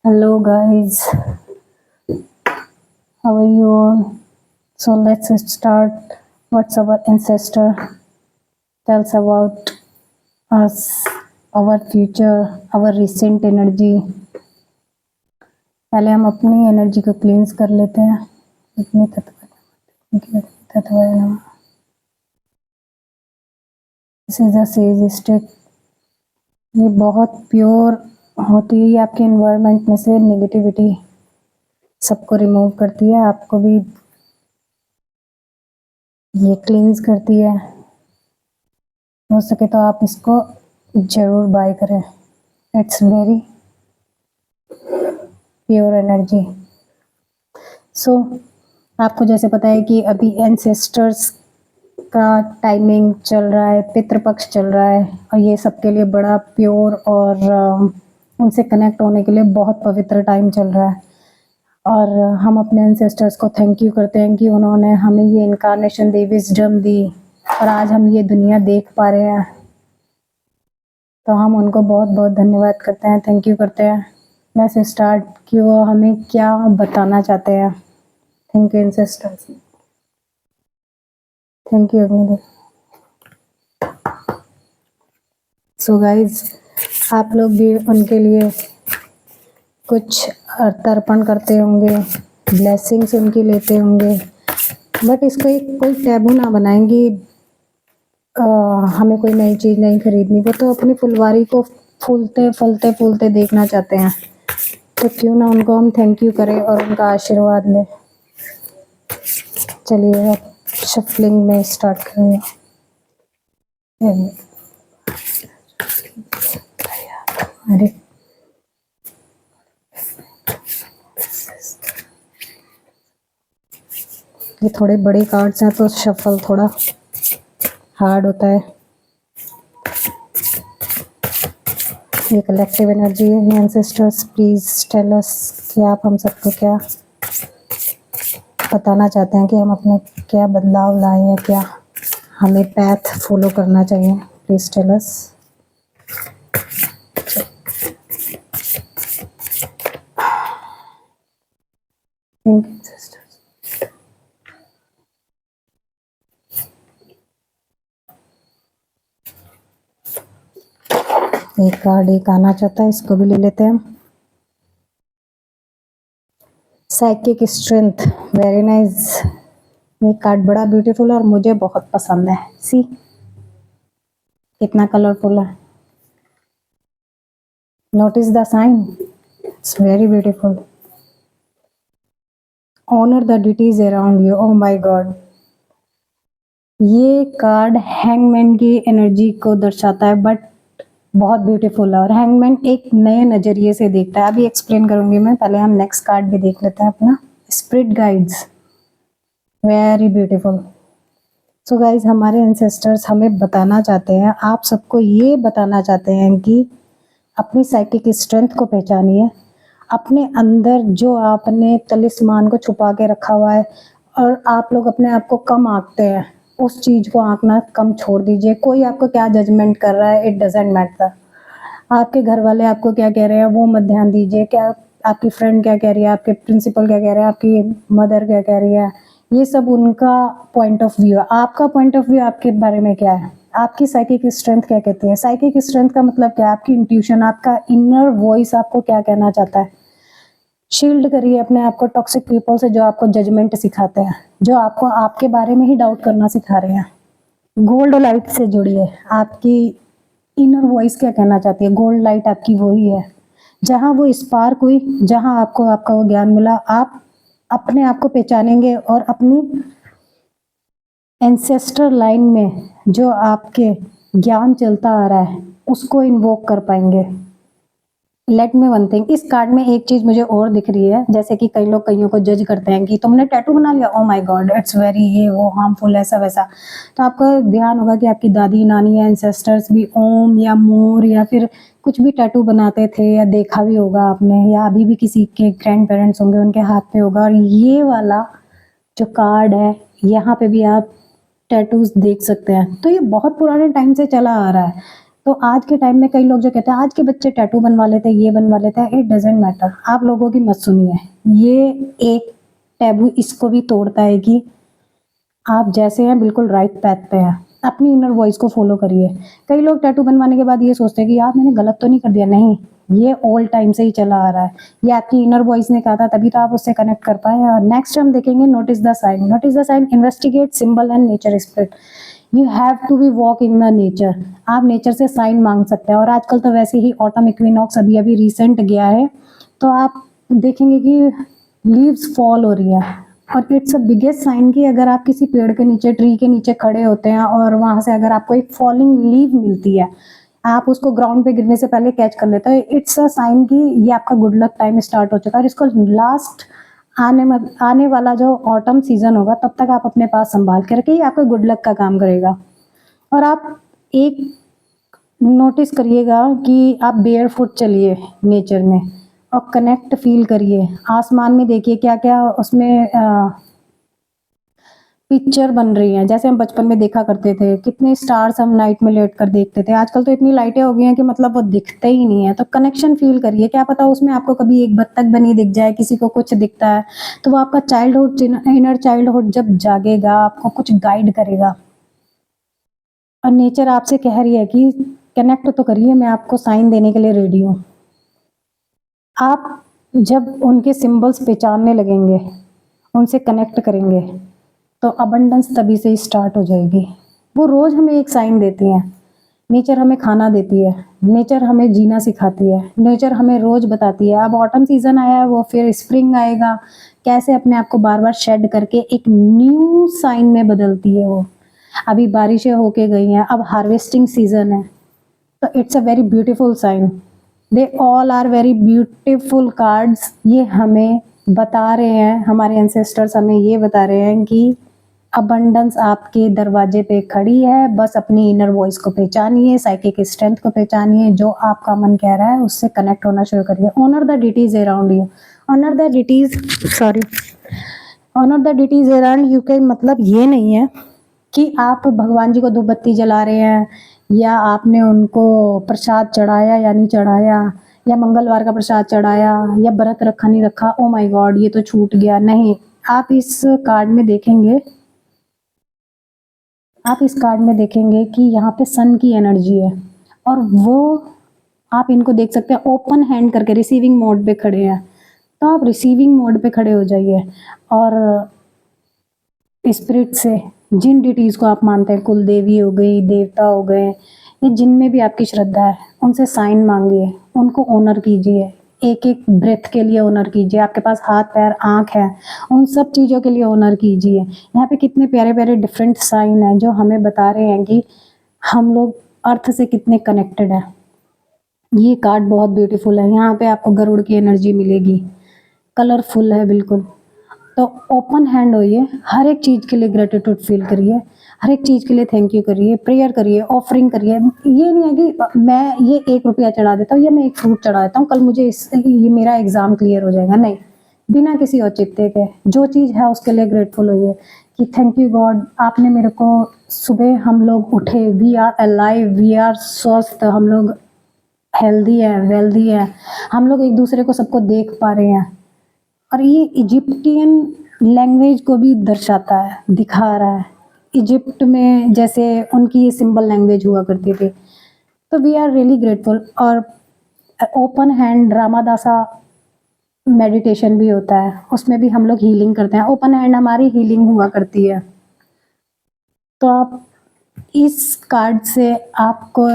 Hello guys, how are you all? So let's start. What's our ancestor tells about us, our future, our recent energy. पहले हम अपनी energy को क्लींस कर लेते हैं। अपनी तत्व this is a says stick. ये बहुत प्योर होती है, ये आपके एनवायरनमेंट में से नेगेटिविटी सबको रिमूव करती है, आपको भी ये क्लींस करती है। हो सके तो आप इसको जरूर बाय करें। It's very pure energy. So आपको जैसे पता है कि अभी एंसेस्टर्स का टाइमिंग चल रहा है, पितृपक्ष चल रहा है, और ये सबके लिए बड़ा प्योर और उनसे कनेक्ट होने के लिए बहुत पवित्र टाइम चल रहा है। और हम अपने एंसेस्टर्स को थैंक यू करते हैं कि उन्होंने हमें ये इनकारनेशन दी, विजडम दी, और आज हम ये दुनिया देख पा रहे हैं। तो हम उनको बहुत बहुत धन्यवाद करते हैं, थैंक यू करते हैं। लेट्स स्टार्ट कि वो हमें क्या बताना चाहते हैं। Thank you ancestors, thank you Agnidev. So guys, आप लोग भी उनके लिए कुछ तर्पण करते होंगे, ब्लेसिंग्स उनकी लेते होंगे, बट इसको एक कोई टैबू ना बनाएंगी। हमें कोई नई चीज़ नहीं खरीदनी, वो तो अपनी फुलवारी को फूलते फलते फूलते देखना चाहते हैं, तो क्यों ना उनको हम थैंक यू करें और उनका आशीर्वाद लें। चलिए अब शफलिंग में स्टार्ट करेंगे। अरे ये थोड़े बड़े कार्ड्स हैं तो शफल थोड़ा हार्ड होता है। ये कलेक्टिव एनर्जी है। एंसेस्टर्स प्लीज टेल अस कि आप हम सबको क्या बताना चाहते हैं, कि हम अपने क्या बदलाव लाए हैं, क्या हमें पैथ फॉलो करना चाहिए। Please tell us. एक कार्ड एक आना चाहता है, इसको भी ले लेते हैं। Psychic strength, very nice. ये कार्ड बड़ा ब्यूटीफुल और मुझे बहुत पसंद है। सी कितना कलरफुल है। Notice the sign, it's very beautiful. Honour the deities around you. Oh my god, ये कार्ड हैंगमैन की एनर्जी को दर्शाता है, बट बहुत ब्यूटीफुल है, और हैंगमैन एक नए नजरिए से देखता है। अभी एक्सप्लेन करूंगी मैं, पहले हम नेक्स्ट कार्ड भी देख लेते हैं अपना। Spirit guides, very beautiful. So guys, हमारे एंसेस्टर्स हमें बताना चाहते हैं, आप सबको ये बताना चाहते हैं कि अपनी साइकिक स्ट्रेंथ को पहचानिए। अपने अंदर जो आपने तलिस्मान को छुपा के रखा हुआ है, और आप लोग अपने आप को कम आंकते हैं, उस चीज़ को आंकना कम छोड़ दीजिए। कोई आपको क्या जजमेंट कर रहा है, इट डजेंट मैटर। आपके घर वाले आपको क्या कह रहे हैं वो मत ध्यान दीजिए। क्या आपकी फ्रेंड क्या कह रही है, आपके प्रिंसिपल क्या कह रहे हैं, आपकी मदर क्या कह रही है, ये सब उनका पॉइंट ऑफ व्यू है। आपका पॉइंट ऑफ व्यू आपके बारे में क्या है, आपकी साइकिक स्ट्रेंथ क्या कहती है। साइकिक स्ट्रेंथ का मतलब क्या है, आपकी इंट्यूशन, आपका इनर वॉइस आपको क्या कहना चाहता है। शील्ड करिए अपने आप को टॉक्सिक पीपल से, जो आपको जजमेंट सिखाते हैं, जो आपको आपके बारे में ही डाउट करना सिखा रहे हैं। गोल्ड लाइट से जुड़िए, आपकी इनर वॉइस क्या कहना चाहती है। गोल्ड लाइट आपकी वही है, जहाँ वो स्पार्क हुई, जहाँ आपको आपका वो ज्ञान मिला, आप अपने आप को पहचानेंगे और अपनी एंसेस्टर लाइन में जो आपके ज्ञान चलता आ रहा है उसको इन्वोक कर पाएंगे। लेट मी वन थिंग, इस कार्ड में एक चीज मुझे और दिख रही है, जैसे कि कई लोग कईयों को जज करते हैं कि तुमने टैटू बना लिया, oh my God it's very ये वो हार्मफुल, ऐसा वैसा। तो आपका ध्यान होगा कि आपकी दादी नानी या एंसेस्टर्स भी ओम या मोर या फिर कुछ भी टैटू बनाते थे, या देखा भी होगा आपने, या अभी भी किसी के ग्रैंड पेरेंट्स होंगे उनके हाथ पे होगा। और ये वाला जो कार्ड है, यहाँ पे भी आप टैटूज देख सकते हैं। तो ये बहुत पुराने टाइम से चला आ रहा है। तो आज के टाइम में कई लोग जो कहते हैं आज के बच्चे टैटू बनवा लेते हैं, ये बनवा लेते हैं, इट डज़न्ट मैटर। आप लोगों की मत सुनिए। ये एक टैबू इसको भी तोड़ता है कि आप जैसे हैं बिल्कुल राइट पैथ पे हैं। अपनी इनर वॉइस को फ़ॉलो करिए। कई लोग टैटू बनवाने के बाद ये सोचते हैं कि यार मैंने गलत तो नहीं कर दिया, नहीं, ये ऑल टाइम से ही चला आ रहा है। ये आपकी इनर वॉइस ने कहा था तभी तो आप उससे कनेक्ट कर पाए। और नेक्स्ट हम देखेंगे notice the sign. Notice the sign, investigate symbol and nature spirit. You have to be walk in the nature. आप नेचर से साइन मांग सकते हैं। और आजकल तो वैसे ही ऑटम इक्विनॉक्स अभी अभी रिसेंट गया है, तो आप देखेंगे कि लीव्स फॉल हो रही है। और इट्स अ बिगेस्ट साइन कि अगर आप किसी पेड़ के नीचे, ट्री के नीचे खड़े होते हैं और वहां से अगर आपको एक फॉलिंग लीव मिलती है, आप उसको ग्राउंड पे गिरने से पहले कैच कर लेते हैं, इट्स अ साइन कि ये आपका गुड लक टाइम स्टार्ट हो चुका है। और इसको लास्ट आने वाला जो ऑटम सीजन होगा तब तक आप अपने पास संभाल के रखिए, आपका गुड लक का काम करेगा। और आप एक नोटिस करिएगा कि आप बेयर फुट चलिए नेचर में और कनेक्ट फील करिए। आसमान में देखिए क्या क्या उसमें पिक्चर बन रही हैं। जैसे हम बचपन में देखा करते थे, कितने स्टार्स हम नाइट में लेट कर देखते थे। आजकल तो इतनी लाइटें हो गई हैं कि मतलब वो दिखते ही नहीं है। तो कनेक्शन फील करिए। क्या पता उसमें आपको कभी एक बत्तख बनी दिख जाए, किसी को कुछ दिखता है, तो वो आपका चाइल्डहुड, इनर चाइल्डहुड जब जागेगा आपको कुछ गाइड करेगा। और नेचर आपसे कह रही है कि कनेक्ट तो करिए, मैं आपको साइन देने के लिए रेडी हूँ। आप जब उनके सिंबल्स पहचानने लगेंगे, उनसे कनेक्ट करेंगे, तो अबंडेंस तभी से ही स्टार्ट हो जाएगी। वो रोज़ हमें एक साइन देती हैं। नेचर हमें खाना देती है, नेचर हमें जीना सिखाती है, नेचर हमें रोज़ बताती है। अब ऑटम सीज़न आया है, वो फिर स्प्रिंग आएगा, कैसे अपने आप को बार-बार शेड करके एक न्यू साइन में बदलती है वो। अभी बारिशें होके गई हैं, अब हार्वेस्टिंग सीज़न है, तो it's a very beautiful sign. They all are very beautiful cards. ये हमें बता रहे हैं, हमारे एंसेस्टर्स हमें ये बता रहे हैं कि अबंडेंस आपके दरवाजे पे खड़ी है। बस अपनी इनर वॉइस को पहचानिए, साइकिक स्ट्रेंथ को पहचानिए, जो आपका मन कह रहा है उससे कनेक्ट होना शुरू करिए। Honour the deities around you. Honour the deities, sorry, honour the deities around you के मतलब ये नहीं है कि आप भगवान जी को धूप बत्ती जला रहे हैं, या आपने उनको प्रसाद चढ़ाया या नहीं चढ़ाया, या मंगलवार का प्रसाद चढ़ाया, या व्रत रखा नहीं रखा, ओ माय गॉड ये तो छूट गया। नहीं, आप इस कार्ड में देखेंगे, आप इस कार्ड में देखेंगे कि यहाँ पे सन की एनर्जी है। और वो आप इनको देख सकते हैं ओपन हैंड करके रिसीविंग मोड पे खड़े हैं। तो आप रिसीविंग मोड पे खड़े हो जाइए और स्पिरिट से, जिन डिटीज़ को आप मानते हैं, कुल देवी हो गई, देवता हो गए, ये जिनमें भी आपकी श्रद्धा है, उनसे साइन मांगिए, उनको ऑनर कीजिए। एक एक ब्रेथ के लिए ऑनर कीजिए। आपके पास हाथ पैर आँख है, उन सब चीज़ों के लिए ऑनर कीजिए। यहाँ पे कितने प्यारे प्यारे डिफरेंट साइन हैं जो हमें बता रहे हैं कि हम लोग अर्थ से कितने कनेक्टेड हैं। ये कार्ड बहुत ब्यूटीफुल है। यहाँ पे आपको गरुड़ की एनर्जी मिलेगी, कलरफुल है बिल्कुल। तो ओपन हैंड होइए, हर एक चीज़ के लिए ग्रेटिट्यूड फील करिए, हर एक चीज़ के लिए थैंक यू करिए, प्रेयर करिए, ऑफरिंग करिए। ये नहीं है कि मैं ये 1 रुपया चढ़ा देता हूँ या मैं 1 फ्रूट चढ़ा देता हूँ, कल मुझे ये मेरा एग्ज़ाम क्लियर हो जाएगा। नहीं, बिना किसी औचित्य के जो चीज़ है उसके लिए ग्रेटफुल होइए कि थैंक यू गॉड, आपने मेरे को, सुबह हम लोग उठे, we are alive, we are स्वस्थ, हम लोग हेल्दी है, वेल्दी है, हम लोग एक दूसरे को सबको देख पा रहे हैं। और ये इजिप्टियन लैंग्वेज को भी दर्शाता है, दिखा रहा है। इजिप्ट में जैसे उनकी ये सिंबल लैंग्वेज हुआ करती थी। तो वी आर रियली ग्रेटफुल। और ओपन हैंड रामादासा मेडिटेशन भी होता है, उसमें भी हम लोग हीलिंग करते हैं। ओपन हैंड हमारी हीलिंग हुआ करती है। तो आप इस कार्ड से आपको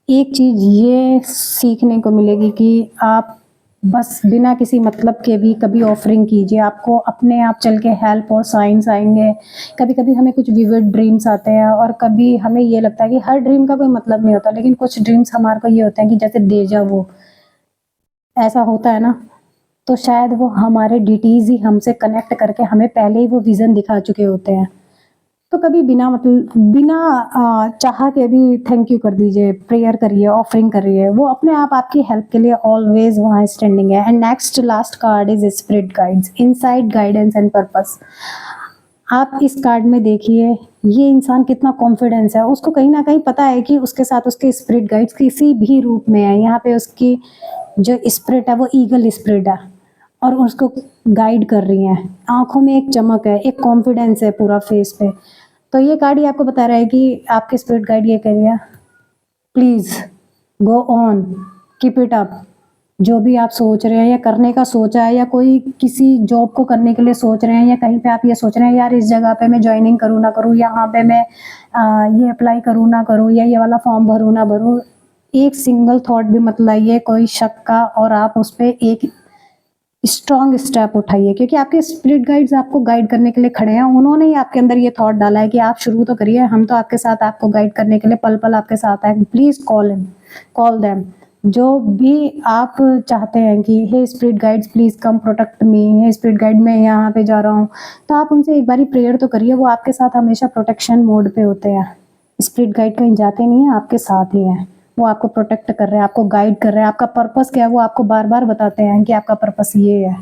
एक चीज़ ये सीखने को मिलेगी कि आप बस बिना किसी मतलब के भी कभी ऑफरिंग कीजिए, आपको अपने आप चल के हेल्प और साइंस आएंगे। कभी कभी हमें कुछ विविड ड्रीम्स आते हैं और कभी हमें ये लगता है कि हर ड्रीम का कोई मतलब नहीं होता, लेकिन कुछ ड्रीम्स हमारे को ये होते हैं कि जैसे डेजा वो ऐसा होता है ना, तो शायद वो हमारे डिटीज़ ही हमसे कनेक्ट करके हमें पहले ही वो विज़न दिखा चुके होते हैं। तो कभी बिना मतलब बिना चाह के भी थैंक यू कर दीजिए, प्रेयर करिए, ऑफरिंग करिए, वो अपने आप आपकी हेल्प के लिए ऑलवेज वहाँ स्टैंडिंग है। And next last card is spirit guides, inside guidance and purpose. आप इस कार्ड में देखिए, ये इंसान कितना कॉन्फिडेंस है, उसको कहीं ना कहीं पता है कि उसके साथ उसके स्पिरिट गाइड्स किसी भी रूप में है। यहाँ पे उसकी जो स्पिरिट है वो ईगल स्पिरिट है और उसको गाइड कर रही है। आंखों में एक चमक है, एक कॉन्फिडेंस है पूरा फेस पे। तो ये कार्ड ही आपको बता रहा है कि आपके स्पिरिट गाइड ये कह रही है, please go on, keep it up. जो भी आप सोच रहे हैं या करने का सोचा है, या कोई किसी जॉब को करने के लिए सोच रहे हैं, या कहीं पे आप ये सोच रहे हैं यार इस जगह पे मैं ज्वाइनिंग करूँ ना करूँ, यहाँ पे मैं ये अप्लाई करूँ ना करूँ, या ये वाला फॉर्म भरूँ ना भरूँ, एक सिंगल थॉट भी मत लाइए कोई शक का, और आप उस पर एक स्ट्रॉन्ग स्टेप उठाइए, क्योंकि आपके स्पिरिट गाइड्स आपको गाइड करने के लिए खड़े हैं। उन्होंने ही आपके अंदर ये थॉट डाला है कि आप शुरू तो करिए, हम तो आपके साथ, आपको गाइड करने के लिए पल पल आपके साथ हैं। Please call them. जो भी आप चाहते हैं कि hey spirit guides please come protect me, hey spirit guide मैं यहाँ पे जा रहा हूँ, तो आप उनसे एक बारी प्रेयर तो करिए। वो आपके साथ हमेशा प्रोटेक्शन मोड पे होते हैं। स्पिरिट गाइड कहीं जाते नहीं है, आपके साथ ही हैं। वो आपको प्रोटेक्ट कर रहे हैं, आपको गाइड कर रहे हैं। आपका पर्पस क्या है वो आपको बार बार बताते हैं कि आपका पर्पस ये है।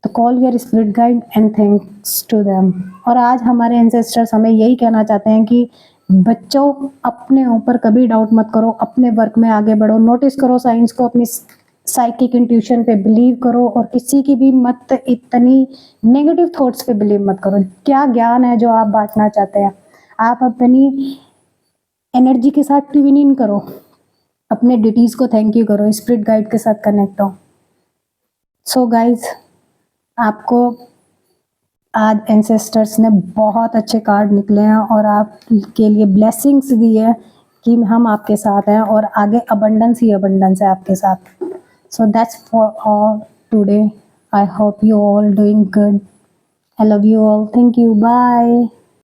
तो call your spirit guide and thanks to them. और आज हमारे एंसेस्टर्स हमें यही कहना चाहते हैं कि बच्चों, अपने ऊपर कभी डाउट मत करो, अपने वर्क में आगे बढ़ो, नोटिस करो साइंस को, अपनी साइकिक इंट्यूशन पे बिलीव करो, और किसी की भी मत इतनी नेगेटिव थॉट्स पे बिलीव मत करो। क्या ज्ञान है जो आप बांटना चाहते हैं, आप अपनी एनर्जी के साथ ट्यून इन करो, अपने डिटीज को थैंक यू करो, स्पिरिट गाइड के साथ कनेक्ट हो। सो गाइज, आपको आज एंसेस्टर्स ने बहुत अच्छे कार्ड निकले हैं और आपके लिए ब्लेसिंग्स दी है कि हम आपके साथ हैं और आगे अबंडेंस ही अबंडेंस है आपके साथ। So that's for all today. I hope you all doing good. I love you all. Thank you. Bye.